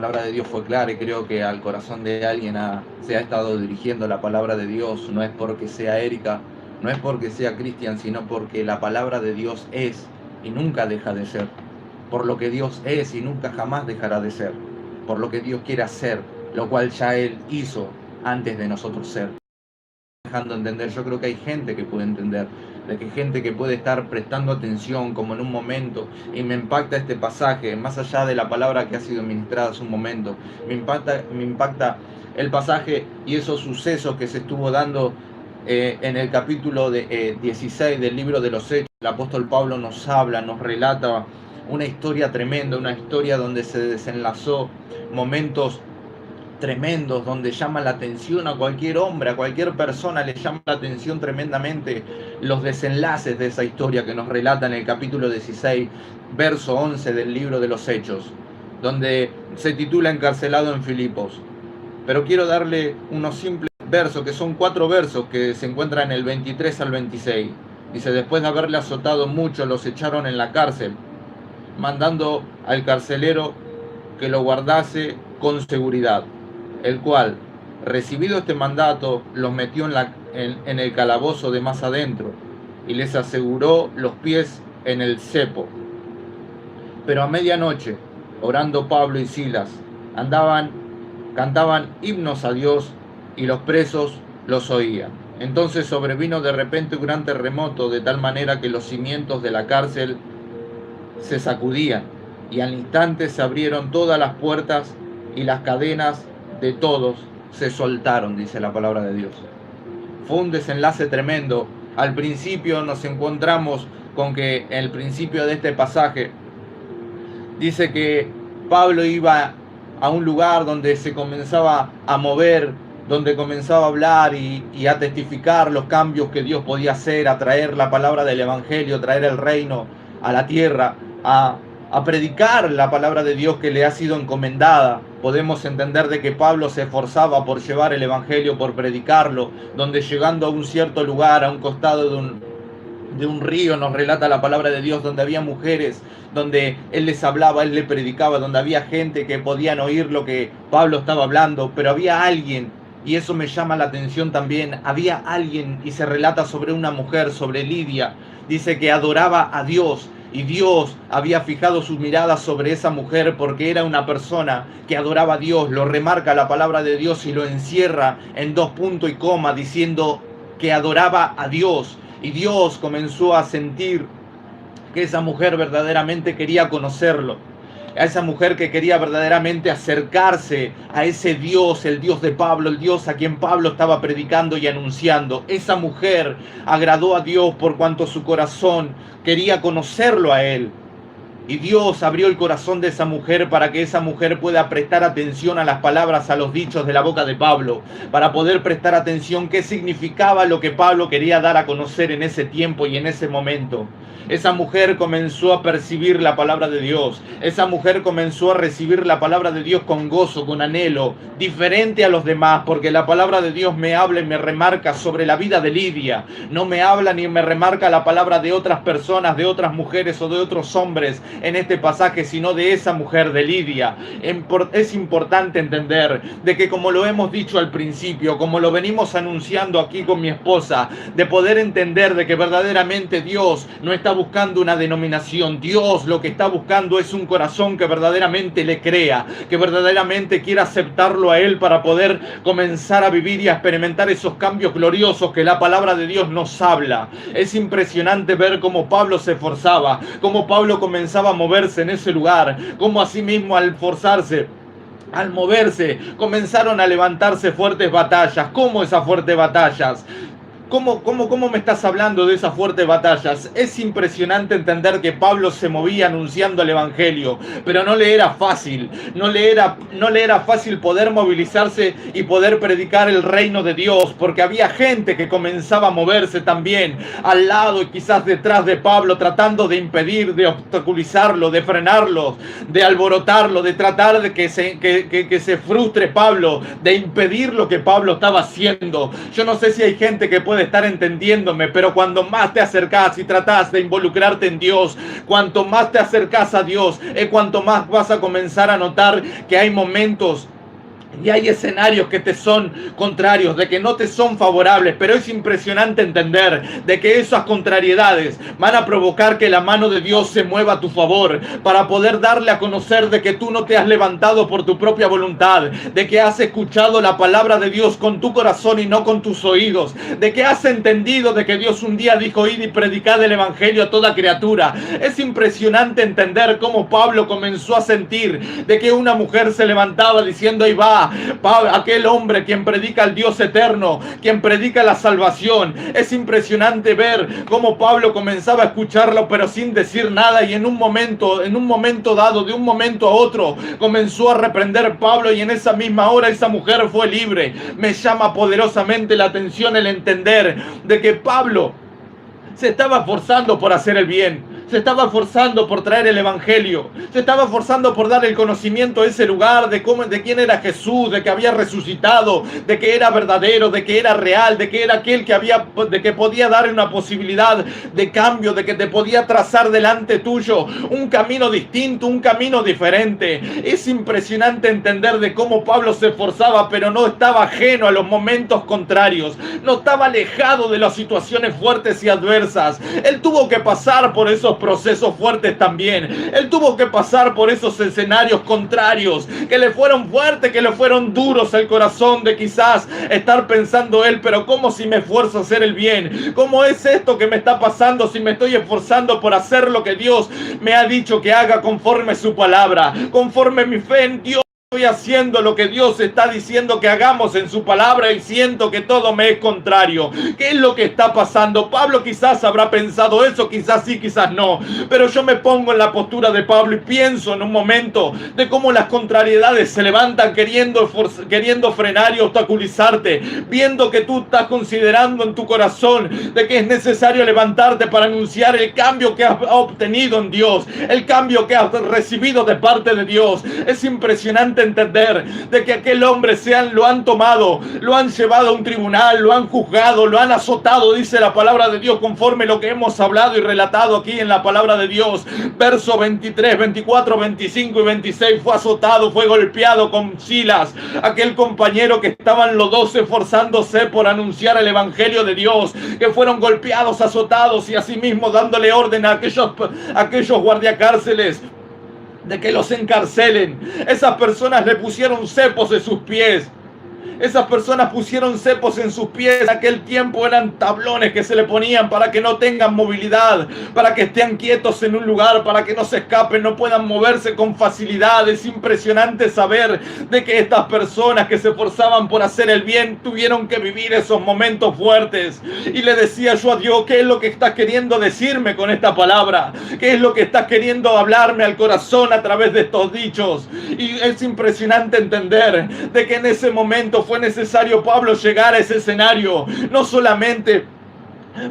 palabra de Dios fue clara y creo que al corazón de alguien se ha estado dirigiendo la palabra de Dios. No es porque sea Erika, no es porque sea Cristian, sino porque la palabra de Dios es y nunca deja de ser. Por lo que Dios es y nunca jamás dejará de ser. Por lo que Dios quiere hacer, lo cual ya Él hizo antes de nosotros ser. Dejando entender, yo creo que hay gente que puede entender, de que hay gente que puede estar prestando atención como en un momento, y me impacta este pasaje, más allá de la palabra que ha sido ministrada hace un momento, me impacta el pasaje y esos sucesos que se estuvo dando en el capítulo 16 del libro de los Hechos. El apóstol Pablo nos habla, nos relata una historia tremenda, una historia donde se desenlazó momentos tremendos, donde llama la atención a cualquier hombre, a cualquier persona le llama la atención tremendamente los desenlaces de esa historia que nos relata en el capítulo 16, verso 11 del libro de los Hechos, donde se titula Encarcelado en Filipos. Pero quiero darle unos simples versos, que son 4 versos que se encuentran en el 23 al 26. Dice: después de haberle azotado mucho, los echaron en la cárcel, mandando al carcelero que lo guardase con seguridad, el cual, recibido este mandato, los metió en el calabozo de más adentro y les aseguró los pies en el cepo. Pero a medianoche, orando Pablo y Silas, cantaban himnos a Dios y los presos los oían. Entonces sobrevino de repente un gran terremoto, de tal manera que los cimientos de la cárcel se sacudían, y al instante se abrieron todas las puertas y las cadenas de todos se soltaron, dice la palabra de Dios. Fue un desenlace tremendo. Al principio nos encontramos con que en el principio de este pasaje dice que Pablo iba a un lugar donde se comenzaba a mover, donde comenzaba a hablar y a testificar los cambios que Dios podía hacer, a traer la palabra del evangelio, a traer el reino a la tierra, a predicar la palabra de Dios que le ha sido encomendada. Podemos entender de que Pablo se esforzaba por llevar el evangelio, por predicarlo, donde llegando a un cierto lugar, a un costado de un río, nos relata la palabra de Dios, donde había mujeres, donde él les hablaba, él les predicaba, donde había gente que podían oír lo que Pablo estaba hablando, pero había alguien, y eso me llama la atención también, había alguien, y se relata sobre una mujer, sobre Lidia, dice que adoraba a Dios, y Dios había fijado sus miradas sobre esa mujer porque era una persona que adoraba a Dios. Lo remarca la palabra de Dios y lo encierra en 2 puntos y coma, diciendo que adoraba a Dios. Y Dios comenzó a sentir que esa mujer verdaderamente quería conocerlo. A esa mujer que quería verdaderamente acercarse a ese Dios, el Dios de Pablo, el Dios a quien Pablo estaba predicando y anunciando. Esa mujer agradó a Dios por cuanto su corazón quería conocerlo a Él. Y Dios abrió el corazón de esa mujer para que esa mujer pueda prestar atención a las palabras, a los dichos de la boca de Pablo, para poder prestar atención qué significaba lo que Pablo quería dar a conocer en ese tiempo y en ese momento. Esa mujer comenzó a percibir la palabra de Dios. Esa mujer comenzó a recibir la palabra de Dios con gozo, con anhelo, diferente a los demás, porque la palabra de Dios me habla y me remarca sobre la vida de Lidia. No me habla ni me remarca la palabra de otras personas, de otras mujeres o de otros hombres en este pasaje, sino de esa mujer, de Lidia. Es importante entender de que, como lo hemos dicho al principio, como lo venimos anunciando aquí con mi esposa, de poder entender de que verdaderamente Dios no está buscando una denominación. Dios lo que está buscando es un corazón que verdaderamente le crea, que verdaderamente quiera aceptarlo a Él para poder comenzar a vivir y a experimentar esos cambios gloriosos que la palabra de Dios nos habla. Es impresionante ver cómo Pablo se esforzaba, cómo Pablo comenzaba a moverse en ese lugar, cómo asimismo al forzarse, al moverse, comenzaron a levantarse fuertes batallas. ¿Cómo esas fuertes batallas? ¿Cómo me estás hablando de esas fuertes batallas? Es impresionante entender que Pablo se movía anunciando el evangelio, pero no le era fácil, no le era fácil poder movilizarse y poder predicar el reino de Dios, porque había gente que comenzaba a moverse también al lado y quizás detrás de Pablo, tratando de impedir, de obstaculizarlo, de frenarlo, de alborotarlo, de tratar de que se frustre Pablo, de impedir lo que Pablo estaba haciendo. Yo no sé si hay gente que puede estar entendiéndome, pero cuando más te acercás y tratás de involucrarte en Dios, cuanto más te acercás a Dios, es cuanto más vas a comenzar a notar que hay momentos y hay escenarios que te son contrarios, de que no te son favorables, pero es impresionante entender de que esas contrariedades van a provocar que la mano de Dios se mueva a tu favor para poder darle a conocer de que tú no te has levantado por tu propia voluntad, de que has escuchado la palabra de Dios con tu corazón y no con tus oídos, de que has entendido de que Dios un día dijo: id y predicad el evangelio a toda criatura. Es impresionante entender cómo Pablo comenzó a sentir de que una mujer se levantaba diciendo: ahí va aquel hombre quien predica al Dios eterno, quien predica la salvación. Es impresionante ver cómo Pablo comenzaba a escucharlo pero sin decir nada, y en un momento dado, de un momento a otro, comenzó a reprender Pablo, y en esa misma hora esa mujer fue libre. Me llama poderosamente la atención el entender de que Pablo se estaba esforzando por hacer el bien, se estaba esforzando por traer el evangelio, se estaba esforzando por dar el conocimiento a ese lugar de quién era Jesús, de que había resucitado, de que era verdadero, de que era real, de que era aquel de que podía dar una posibilidad de cambio, de que te podía trazar delante tuyo un camino distinto, un camino diferente. Es impresionante entender de cómo Pablo se esforzaba, pero no estaba ajeno a los momentos contrarios, no estaba alejado de las situaciones fuertes y adversas. Él tuvo que pasar por esos procesos fuertes también. Él tuvo que pasar por esos escenarios contrarios que le fueron fuertes, que le fueron duros al corazón, de quizás estar pensando él: pero ¿cómo si me esfuerzo a hacer el bien? ¿Cómo es esto que me está pasando si me estoy esforzando por hacer lo que Dios me ha dicho que haga conforme su palabra, conforme mi fe en Dios? Estoy haciendo lo que Dios está diciendo que hagamos en su palabra y siento que todo me es contrario. ¿Qué es lo que está pasando? Pablo quizás habrá pensado eso, quizás sí, quizás no, pero yo me pongo en la postura de Pablo y pienso en un momento de cómo las contrariedades se levantan queriendo frenar y obstaculizarte, viendo que tú estás considerando en tu corazón de que es necesario levantarte para anunciar el cambio que has obtenido en Dios, el cambio que has recibido de parte de Dios. Es impresionante entender de que aquel hombre lo han tomado, lo han llevado a un tribunal, lo han juzgado, lo han azotado, dice la palabra de Dios, conforme lo que hemos hablado y relatado aquí en la palabra de Dios. Verso 23, 24, 25 y 26: fue azotado, fue golpeado con Silas, aquel compañero que estaban los dos esforzándose por anunciar el evangelio de Dios, que fueron golpeados, azotados y asimismo dándole orden a aquellos guardiacárceles de que los encarcelen. Esas personas le pusieron cepos en sus pies. Esas personas pusieron cepos en sus pies. En aquel tiempo eran tablones que se le ponían para que no tengan movilidad, para que estén quietos en un lugar, para que no se escapen, no puedan moverse con facilidad. Es impresionante saber de que estas personas que se esforzaban por hacer el bien tuvieron que vivir esos momentos fuertes. Y le decía yo a Dios: ¿qué es lo que estás queriendo decirme con esta palabra? ¿Qué es lo que estás queriendo hablarme al corazón a través de estos dichos? Y es impresionante entender de que en ese momento fue necesario Pablo llegar a ese escenario, no solamente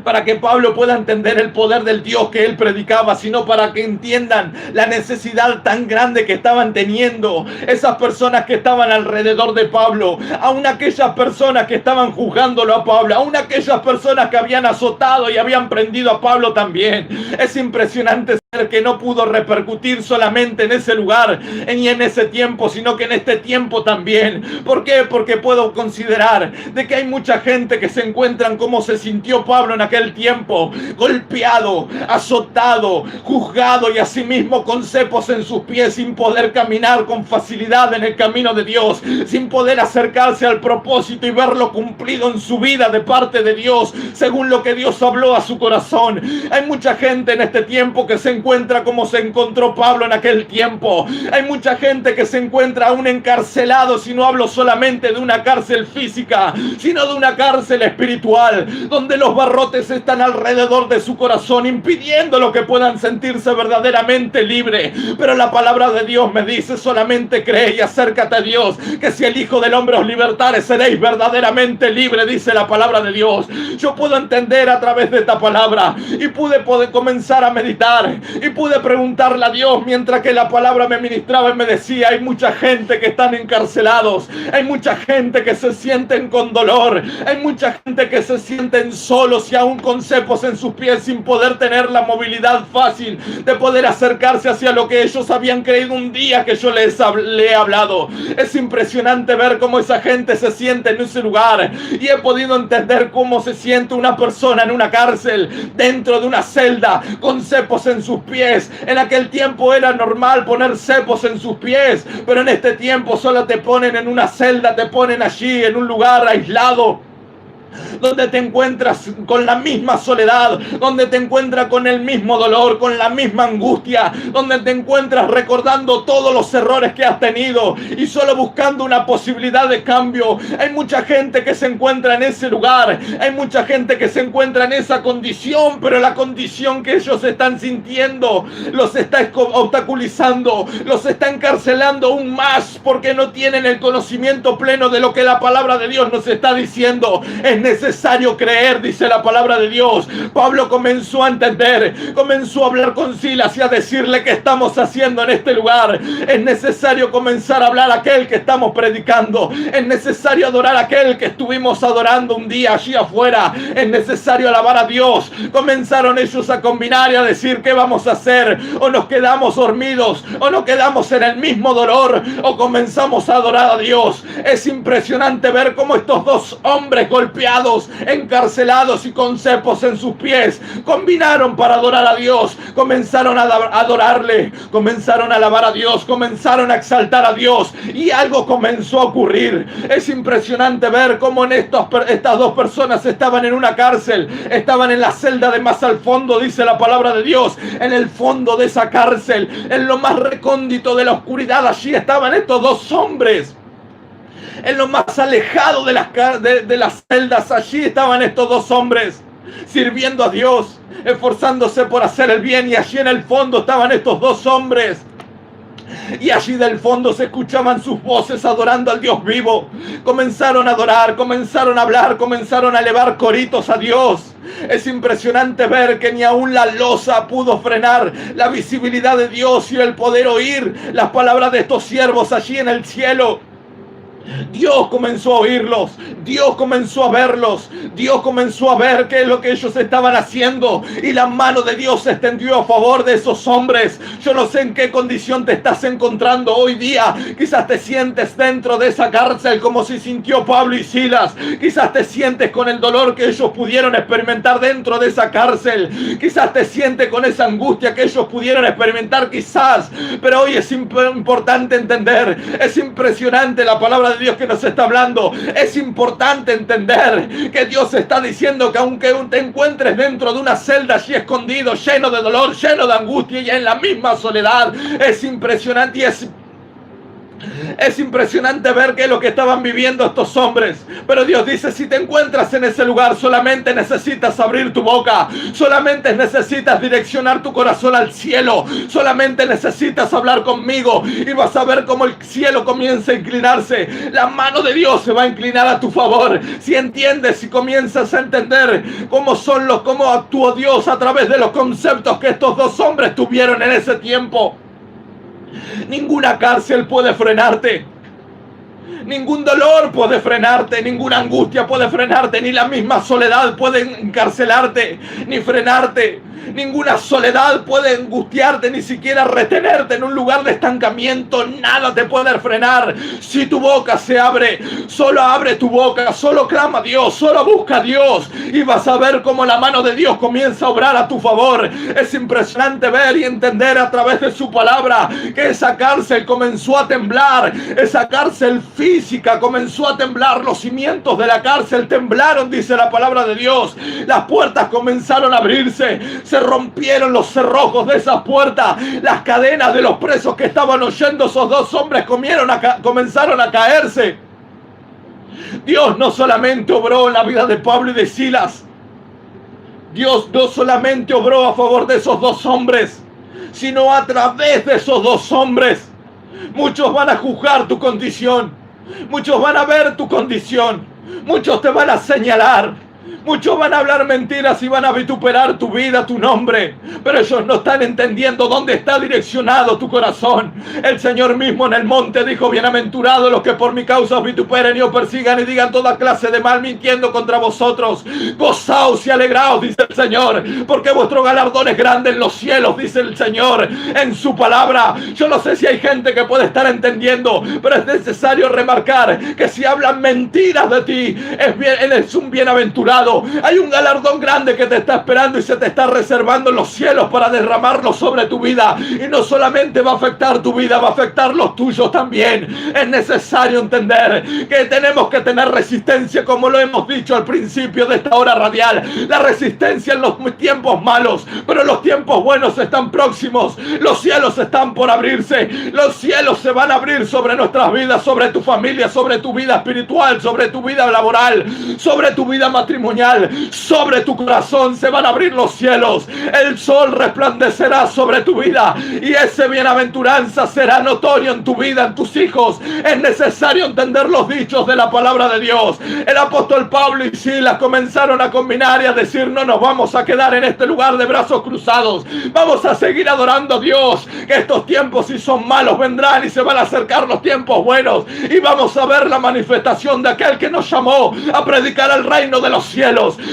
para que Pablo pueda entender el poder del Dios que él predicaba, sino para que entiendan la necesidad tan grande que estaban teniendo esas personas que estaban alrededor de Pablo, aún aquellas personas que estaban juzgándolo a Pablo, aún aquellas personas que habían azotado y habían prendido a Pablo también. Es impresionante saber que no pudo repercutir solamente en ese lugar ni en ese tiempo, sino que en este tiempo también. ¿Por qué? Porque puedo considerar de que hay mucha gente que se encuentran como se sintió Pablo en aquel tiempo, golpeado, azotado, juzgado y asimismo con cepos en sus pies, sin poder caminar con facilidad en el camino de Dios, sin poder acercarse al propósito y verlo cumplido en su vida de parte de Dios, según lo que Dios habló a su corazón. Hay mucha gente en este tiempo que se encuentra como se encontró Pablo en aquel tiempo. Hay mucha gente que se encuentra aún encarcelado, si no hablo solamente de una cárcel física, sino de una cárcel espiritual, donde los barrotes están alrededor de su corazón, impidiendo que puedan sentirse verdaderamente libres. Pero la palabra de Dios me dice: solamente cree y acércate a Dios, que si el Hijo del Hombre os libertare, seréis verdaderamente libres, dice la palabra de Dios. Yo puedo entender a través de esta palabra y pude comenzar a meditar Y pude preguntarle a Dios mientras que la palabra me ministraba y me decía, hay mucha gente que están encarcelados, hay mucha gente que se sienten con dolor, hay mucha gente que se sienten solos y aún con cepos en sus pies sin poder tener la movilidad fácil de poder acercarse hacia lo que ellos habían creído un día que yo le he hablado. Es impresionante ver cómo esa gente se siente en ese lugar y he podido entender cómo se siente una persona en una cárcel, dentro de una celda, con cepos en sus pies. En aquel tiempo era normal poner cepos en sus pies, pero en este tiempo solo te ponen en una celda, te ponen allí en un lugar aislado, donde te encuentras con la misma soledad, donde te encuentras con el mismo dolor, con la misma angustia, donde te encuentras recordando todos los errores que has tenido y solo buscando una posibilidad de cambio. Hay mucha gente que se encuentra en ese lugar, hay mucha gente que se encuentra en esa condición, pero la condición que ellos están sintiendo los está obstaculizando, los está encarcelando aún más, porque no tienen el conocimiento pleno de lo que la palabra de Dios nos está diciendo. Es necesario creer, dice la palabra de Dios. Pablo comenzó a entender, comenzó a hablar con Silas y a decirle qué estamos haciendo en este lugar. Es necesario comenzar a hablar a aquel que estamos predicando. Es necesario adorar a aquel que estuvimos adorando un día allí afuera. Es necesario alabar a Dios. Comenzaron ellos a combinar y a decir qué vamos a hacer. O nos quedamos dormidos, o nos quedamos en el mismo dolor, o comenzamos a adorar a Dios. Es impresionante ver cómo estos dos hombres golpeados, encarcelados y con cepos en sus pies, combinaron para adorar a Dios. Comenzaron a adorarle, comenzaron a alabar a Dios, comenzaron a exaltar a Dios, y algo comenzó a ocurrir. Es impresionante ver cómo estas dos personas estaban en una cárcel, estaban en la celda de más al fondo, dice la palabra de Dios. En el fondo de esa cárcel, en lo más recóndito de la oscuridad, allí estaban estos dos hombres. En lo más alejado de las celdas, allí estaban estos dos hombres, sirviendo a Dios, esforzándose por hacer el bien. Y allí en el fondo estaban estos dos hombres, y allí del fondo se escuchaban sus voces adorando al Dios vivo. Comenzaron a adorar, comenzaron a hablar, comenzaron a elevar coritos a Dios. Es impresionante ver que ni aún la losa pudo frenar la visibilidad de Dios y el poder oír las palabras de estos siervos allí en el cielo. Dios comenzó a oírlos, Dios comenzó a verlos, Dios comenzó a ver qué es lo que ellos estaban haciendo, y la mano de Dios se extendió a favor de esos hombres. Yo no sé en qué condición te estás encontrando hoy día. Quizás te sientes dentro de esa cárcel como se sintió Pablo y Silas. Quizás te sientes con el dolor que ellos pudieron experimentar dentro de esa cárcel. Quizás te sientes con esa angustia que ellos pudieron experimentar, quizás. Pero hoy es importante entender, es impresionante la palabra de Dios que nos está hablando. Es importante entender que Dios está diciendo que aunque te encuentres dentro de una celda allí escondido, lleno de dolor, lleno de angustia y en la misma soledad, es impresionante. Y es impresionante ver qué es lo que estaban viviendo estos hombres. Pero Dios dice, si te encuentras en ese lugar, solamente necesitas abrir tu boca, solamente necesitas direccionar tu corazón al cielo, solamente necesitas hablar conmigo y vas a ver cómo el cielo comienza a inclinarse. La mano de Dios se va a inclinar a tu favor. Si entiendes, si comienzas a entender cómo actuó Dios a través de los conceptos que estos dos hombres tuvieron en ese tiempo. Ninguna cárcel puede frenarte, ningún dolor puede frenarte, ninguna angustia puede frenarte, ni la misma soledad puede encarcelarte, ni frenarte. Ninguna soledad puede angustiarte, ni siquiera retenerte en un lugar de estancamiento. Nada te puede frenar. Si tu boca se abre, solo abre tu boca, solo clama a Dios, solo busca a Dios, y vas a ver cómo la mano de Dios comienza a obrar a tu favor. Es impresionante ver y entender a través de su palabra que esa cárcel comenzó a temblar, esa cárcel física comenzó a temblar, los cimientos de la cárcel temblaron, dice la palabra de Dios. Las puertas comenzaron a abrirse, se rompieron los cerrojos de esas puertas, las cadenas de los presos que estaban oyendo esos dos hombres comenzaron a caerse. Dios no solamente obró en la vida de Pablo y de Silas, Dios no solamente obró a favor de esos dos hombres, sino a través de esos dos hombres. Muchos van a juzgar tu condición, muchos van a ver tu condición, muchos te van a señalar, Muchos van a hablar mentiras y van a vituperar tu vida, tu nombre, pero ellos no están entendiendo dónde está direccionado tu corazón. El Señor mismo en el monte dijo: bienaventurados los que por mi causa os vituperen y os persigan y digan toda clase de mal mintiendo contra vosotros. Gozaos y alegraos, dice el Señor, porque vuestro galardón es grande en los cielos, dice el Señor en su palabra. Yo no sé si hay gente que puede estar entendiendo, pero es necesario remarcar que si hablan mentiras de ti, eres un bienaventurado. Hay un galardón grande que te está esperando y se te está reservando en los cielos para derramarlo sobre tu vida. Y no solamente va a afectar tu vida, va a afectar los tuyos también. Es necesario entender que tenemos que tener resistencia, como lo hemos dicho al principio de esta hora radial. La resistencia en los tiempos malos, pero los tiempos buenos están próximos. Los cielos están por abrirse. Los cielos se van a abrir sobre nuestras vidas, sobre tu familia, sobre tu vida espiritual, sobre tu vida laboral, sobre tu vida matrimonial. Sobre tu corazón se van a abrir los cielos. El sol resplandecerá sobre tu vida y esa bienaventuranza será notorio en tu vida, en tus hijos. Es necesario entender los dichos de la palabra de Dios. El apóstol Pablo y Silas comenzaron a combinar y a decir: no nos vamos a quedar en este lugar de brazos cruzados, vamos a seguir adorando a Dios, que estos tiempos, si son malos, vendrán y se van a acercar los tiempos buenos y vamos a ver la manifestación de aquel que nos llamó a predicar el reino de los cielos.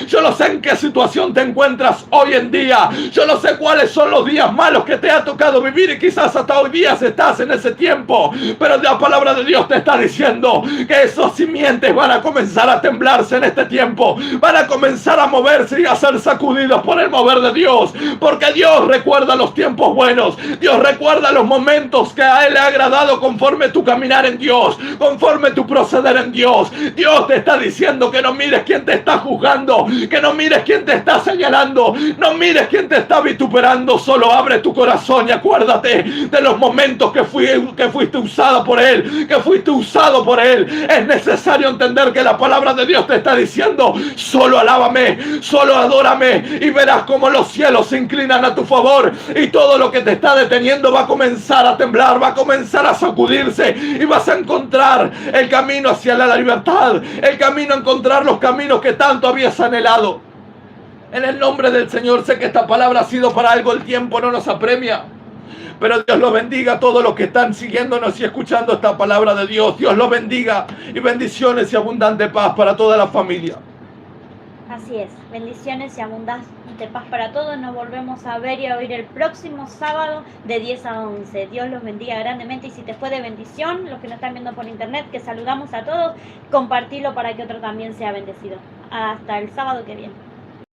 Yo no sé en qué situación te encuentras hoy en día. Yo no sé cuáles son los días malos que te ha tocado vivir y quizás hasta hoy día estás en ese tiempo. Pero la palabra de Dios te está diciendo que esos simientes van a comenzar a temblarse en este tiempo. Van a comenzar a moverse y a ser sacudidos por el mover de Dios. Porque Dios recuerda los tiempos buenos. Dios recuerda los momentos que a Él le ha agradado conforme tu caminar en Dios, conforme tu proceder en Dios. Dios te está diciendo que no mires quién te está juzgando, que no mires quién te está señalando, no mires quién te está vituperando. Solo abre tu corazón y acuérdate de los momentos que fuiste usada por Él, que fuiste usado por Él. Es necesario entender que la palabra de Dios te está diciendo: solo alábame, solo adórame, y verás cómo los cielos se inclinan a tu favor y todo lo que te está deteniendo va a comenzar a temblar, va a comenzar a sacudirse y vas a encontrar el camino hacia la libertad, el camino a encontrar los caminos que tanto habías anhelado. En el nombre del Señor, sé que esta palabra ha sido para algo. El tiempo no nos apremia, pero Dios los bendiga a todos los que están siguiéndonos y escuchando esta palabra de Dios. Dios los bendiga y bendiciones y abundante paz para toda la familia. Así es, bendiciones y abundante paz para todos. Nos volvemos a ver y a oír el próximo sábado de 10 a 11. Dios los bendiga grandemente, y si te fue de bendición, los que nos están viendo por internet, que saludamos a todos, compartilo para que otro también sea bendecido. Hasta el sábado que viene.